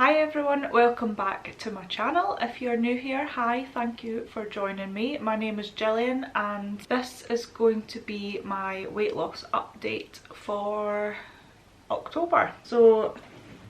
Hi everyone, welcome back to my channel. If you're new here, hi, thank you for joining me. My name is Gillian and this is going to be my weight loss update for October. So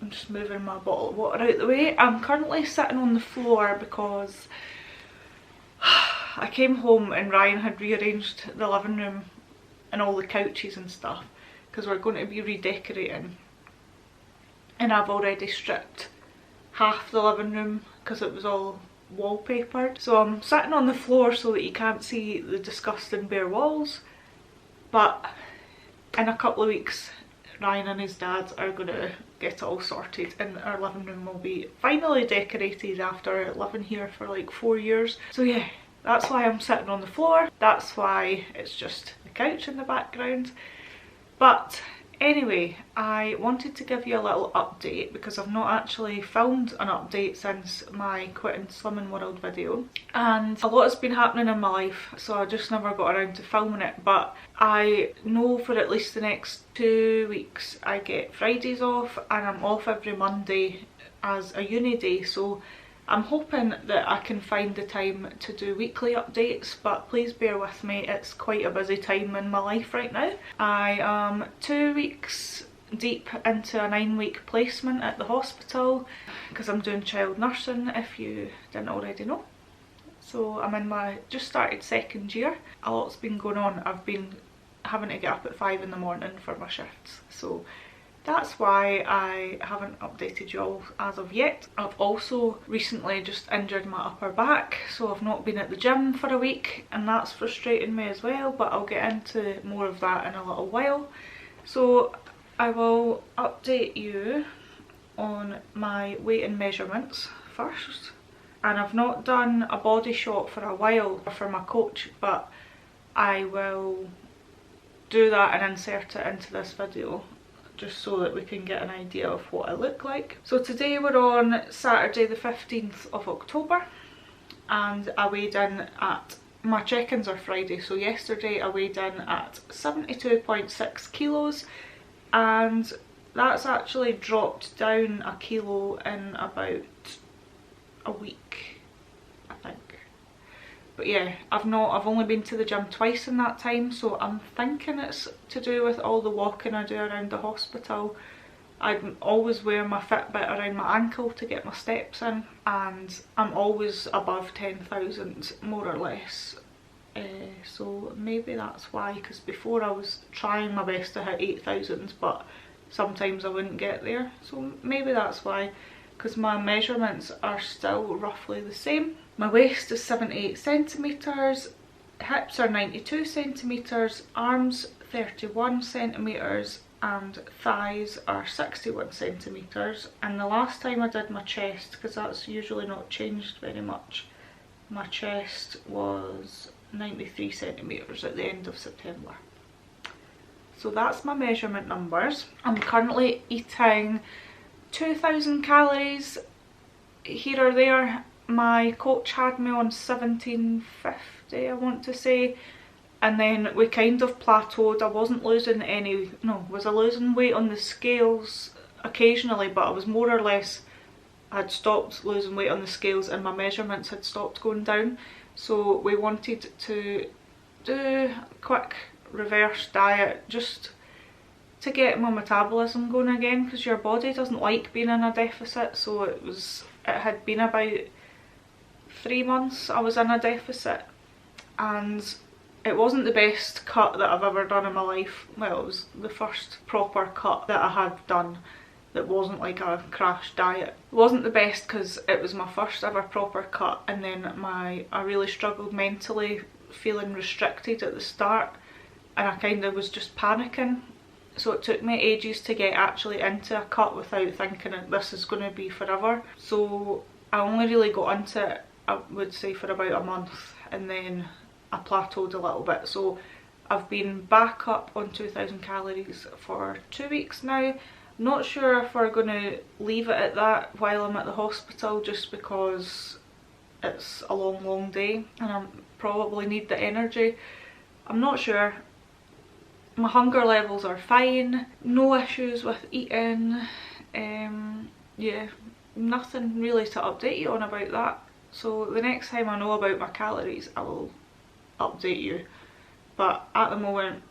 I'm just moving my bottle of water out the way. I'm currently sitting on the floor because I came home and Ryan had rearranged the living room and all the couches and stuff because we're going to be redecorating. And I've already stripped half the living room because it was all wallpapered. So I'm sitting on the floor so that you can't see the disgusting bare walls. But in a couple of weeks, Ryan and his dad are going to get it all sorted and our living room will be finally decorated after living here for like 4 years. So yeah, that's why I'm sitting on the floor. That's why it's just the couch in the background. But anyway, I wanted to give you a little update because I've not actually filmed an update since my Quitting Slimming World video, and a lot has been happening in my life, so I just never got around to filming it. But I know for at least the next 2 weeks I get Fridays off and I'm off every Monday as a uni day, so I'm hoping that I can find the time to do weekly updates, but please bear with me, it's quite a busy time in my life right now. I am 2 weeks deep into a 9-week placement at the hospital because I'm doing child nursing, if you didn't already know. So I'm in my just started second year. A lot's been going on. I've been having to get up at 5 in the morning for my shifts, so that's why I haven't updated you all as of yet. I've also recently just injured my upper back, so I've not been at the gym for a week and that's frustrating me as well, but I'll get into more of that in a little while. So I will update you on my weight and measurements first. And I've not done a body shot for a while for my coach, but I will do that and insert it into this video, just so that we can get an idea of what I look like. So today we're on Saturday the 15th of October and I weighed in at, my check-ins are Friday, so yesterday I weighed in at 72.6 kilos and that's actually dropped down a kilo in about a week, I think. But yeah, I've only been to the gym twice in that time, so I'm thinking it's to do with all the walking I do around the hospital. I always wear my Fitbit around my ankle to get my steps in, and I'm always above 10,000 more or less. So maybe that's why, because before I was trying my best to hit 8,000, but sometimes I wouldn't get there. So maybe that's why, because my measurements are still roughly the same. My waist is 78 centimetres, hips are 92 centimetres, arms 31 centimetres and thighs are 61 centimetres. And the last time I did my chest, because that's usually not changed very much, my chest was 93 centimetres at the end of September. So that's my measurement numbers. I'm currently eating 2,000 calories here or there. My coach had me on 1750, I want to say, and then we kind of plateaued. I wasn't losing any, no, was I losing weight on the scales occasionally, but I was more or less, I'd stopped losing weight on the scales and my measurements had stopped going down. So we wanted to do a quick reverse diet just to get my metabolism going again, because your body doesn't like being in a deficit. So it had been about 3 months I was in a deficit and it wasn't the best cut that I've ever done in my life. Well, it was the first proper cut that I had done that wasn't like a crash diet. It wasn't the best because it was my first ever proper cut, and then I really struggled mentally, feeling restricted at the start, and I kind of was just panicking. So it took me ages to get actually into a cut without thinking that this is going to be forever. So I only really got into it, I would say, for about a month, and then I plateaued a little bit. So I've been back up on 2,000 calories for 2 weeks now. Not sure if we're going to leave it at that while I'm at the hospital, just because it's a long day and I probably need the energy. I'm not sure. My hunger levels are fine, no issues with eating. Yeah, nothing really to update you on about that. So the next time I know about my calories, I will update you. But at the moment,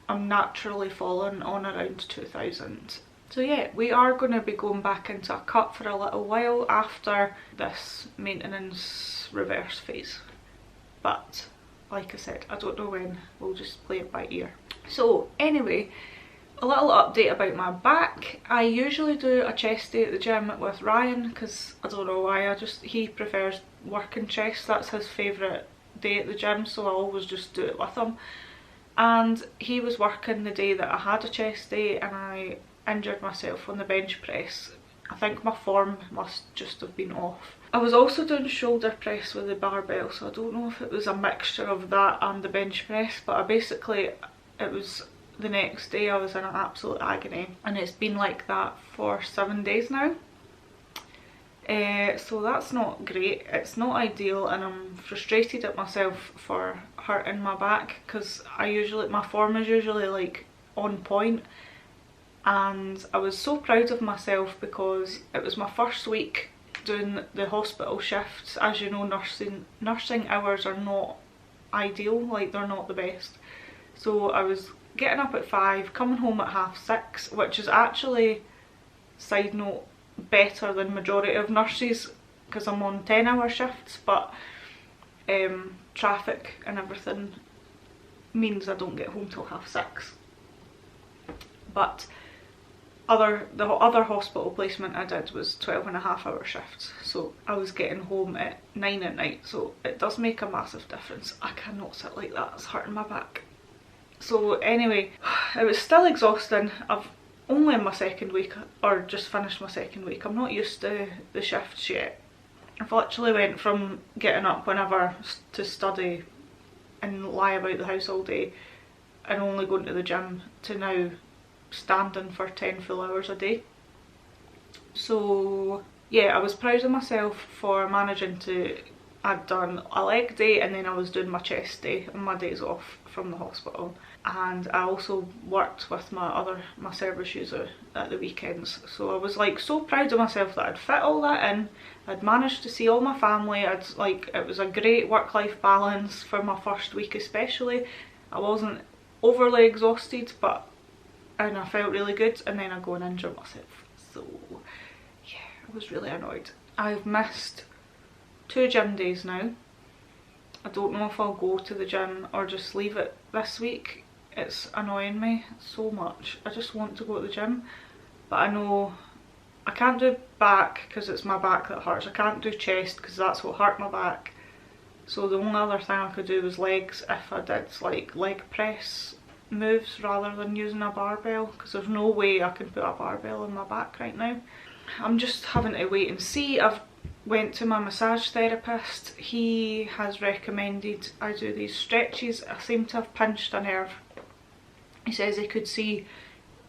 I'm naturally falling on around 2000. So yeah, we are going to be going back into a cut for a little while after this maintenance reverse phase. But like I said, I don't know when, we'll just play it by ear. So anyway, a little update about my back. I usually do a chest day at the gym with Ryan because I don't know why, he prefers working chest, that's his favourite day at the gym, so I always just do it with him. And he was working the day that I had a chest day and I injured myself on the bench press. I think my form must just have been off. I was also doing shoulder press with the barbell, so I don't know if it was a mixture of that and the bench press, but it was the next day I was in an absolute agony, and it's been like that for 7 days now. So that's not great, it's not ideal, and I'm frustrated at myself for hurting my back because my form is usually like on point. And I was so proud of myself because it was my first week doing the hospital shifts. As you know, nursing hours are not ideal, like they're not the best. So I was getting up at 5, coming home at 6:30, which is actually, side note, better than majority of nurses because I'm on 10-hour shifts, but traffic and everything means I don't get home till 6:30. But the other hospital placement I did was 12.5-hour shifts, so I was getting home at 9 at night, so it does make a massive difference. I cannot sit like that, it's hurting my back. So anyway, it was still exhausting. I've only in my second week, or just finished my second week. I'm not used to the shifts yet. I've literally went from getting up whenever to study and lie about the house all day and only going to the gym to now standing for 10 full hours a day. So yeah, I was proud of myself for managing to, I'd done a leg day and then I was doing my chest day on my days off from the hospital, and I also worked with my service user at the weekends. So I was like so proud of myself that I'd fit all that in. I'd managed to see all my family. It was a great work-life balance for my first week especially. I wasn't overly exhausted, and I felt really good, and then I go and injure myself. So yeah, I was really annoyed. I've missed 2 gym days now. I don't know if I'll go to the gym or just leave it this week. It's annoying me so much. I just want to go to the gym, but I know I can't do back because it's my back that hurts. I can't do chest because that's what hurt my back. So the only other thing I could do was legs if I did like leg press moves rather than using a barbell, because there's no way I can put a barbell on my back right now. I'm just having to wait and see. I've went to my massage therapist. He has recommended I do these stretches. I seem to have pinched a nerve. He says he could see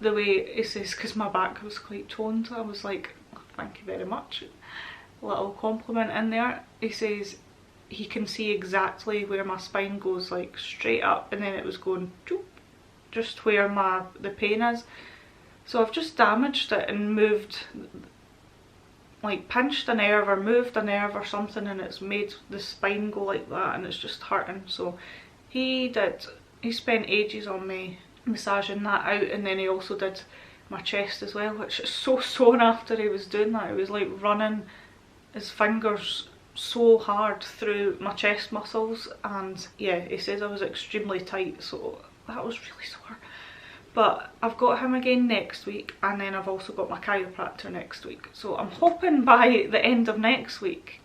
the way, he says, because my back was quite toned. I was like, oh, thank you very much, a little compliment in there. He says he can see exactly where my spine goes, like straight up, and then it was going just where the pain is. So I've just damaged it and moved, like pinched a nerve or moved a nerve or something, and it's made the spine go like that, and it's just hurting. So he spent ages on me massaging that out, and then he also did my chest as well, which is so sore after he was doing that. He was like running his fingers so hard through my chest muscles, and yeah, he says I was extremely tight, so that was really sore. But I've got him again next week, and then I've also got my chiropractor next week. So I'm hoping by the end of next week,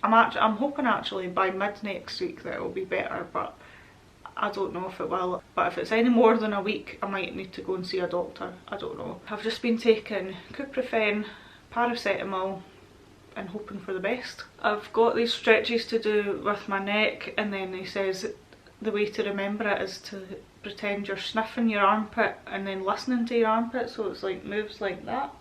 I'm hoping actually by mid next week that it'll be better, but I don't know if it will. But if it's any more than a week, I might need to go and see a doctor. I don't know. I've just been taking ibuprofen, paracetamol, and hoping for the best. I've got these stretches to do with my neck, and then he says the way to remember it is to pretend you're sniffing your armpit and then listening to your armpit, so it's like moves like that,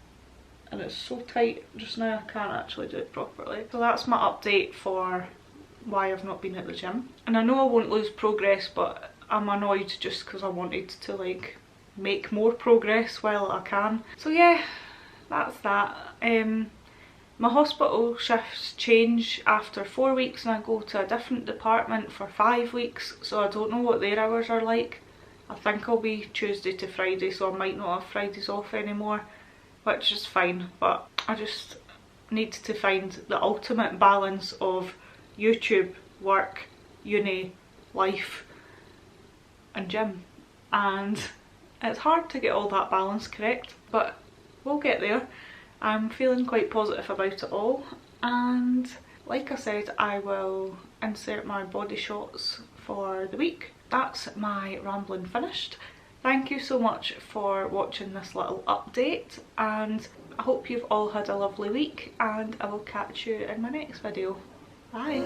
and it's so tight just now I can't actually do it properly. So that's my update for why I've not been at the gym, and I know I won't lose progress, but I'm annoyed just because I wanted to like make more progress while I can. So yeah, that's that. My hospital shifts change after 4 weeks and I go to a different department for 5 weeks, so I don't know what their hours are like. I think I'll be Tuesday to Friday, so I might not have Fridays off anymore, which is fine, but I just need to find the ultimate balance of YouTube, work, uni, life and gym, and it's hard to get all that balance correct, but we'll get there. I'm feeling quite positive about it all, and like I said, I will insert my body shots for the week. That's my rambling finished. Thank you so much for watching this little update, and I hope you've all had a lovely week, and I will catch you in my next video. Bye!